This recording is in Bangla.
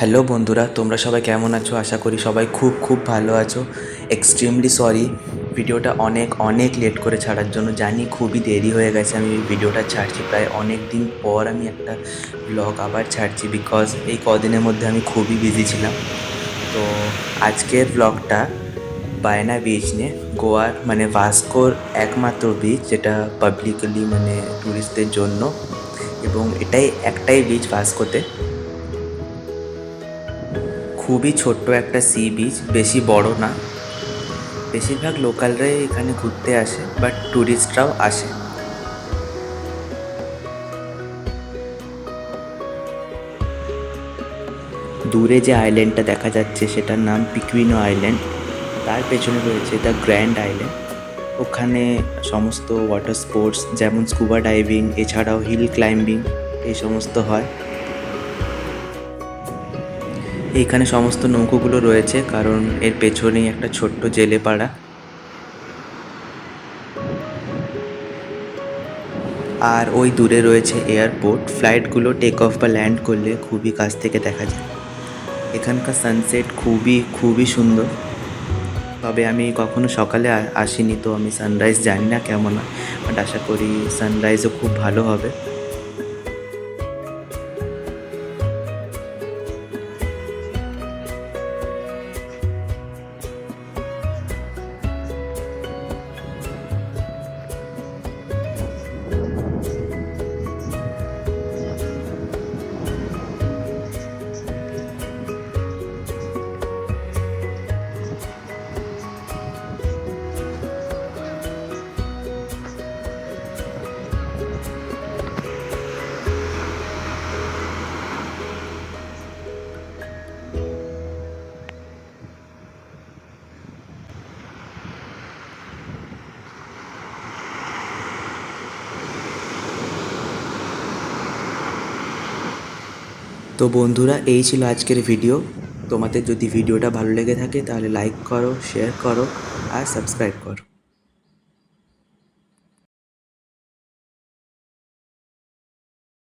হ্যালো বন্ধুরা, তোমরা সবাই কেমন আছো? আশা করি সবাই খুব খুব ভালো আছো। এক্সট্রিমলি সরি ভিডিওটা অনেক অনেক লেট করে ছাড়ার জন্য। জানি খুবই দেরি হয়ে গেছে, আমি ভিডিওটা ছাড়ছি প্রায় অনেক দিন পর। আমি একটা ব্লগ আবার ছাড়ছি বিকজ এই কদিনের মধ্যে আমি খুবই বিজি ছিলাম। তো আজকের ব্লগটা বায়না বিচ নিয়ে, গোয়ার মানে ভাস্কোর একমাত্র বিচ যেটা পাবলিকলি মানে ট্যুরিস্টদের জন্য, এবং এটাই একটাই বিচ ভাস্কোতে। খুবই ছোট্ট একটা সি বিচ, বেশি বড় না। বেশিরভাগ লোকালরাই এখানে ঘুরতে আসে, বাট ট্যুরিস্টরাও আসে। দূরে যে আইল্যান্ডটা দেখা যাচ্ছে সেটার নাম পিকুইনো আইল্যান্ড। তার পেছনে রয়েছে দ্য গ্র্যান্ড আইল্যান্ড। ওখানে সমস্ত ওয়াটার স্পোর্টস যেমন স্কুবা ডাইভিং, এছাড়াও হিল ক্লাইম্বিং এই সমস্ত হয়। এইখানে সমস্ত নৌকোগুলো রয়েছে কারণ এর পেছনেই একটা ছোট্ট জেলে পাড়া। আর ওই দূরে রয়েছে এয়ারপোর্ট, ফ্লাইটগুলো টেক অফ বা ল্যান্ড করলে খুবই কাছ থেকে দেখা যায়। এখানকার সানসেট খুবই খুবই সুন্দর, তবে আমি কখনো সকালে আসিনি, তো আমি সানরাইজ জানি না কেমন হয়, বাট আশা করি সানরাইজও খুব ভালো হবে। তো বন্ধুরা, এই ছিল আজকের ভিডিও। তোমাদের যদি ভিডিওটা ভালো লেগে থাকে তাহলে লাইক করো, শেয়ার করো আর সাবস্ক্রাইব করো।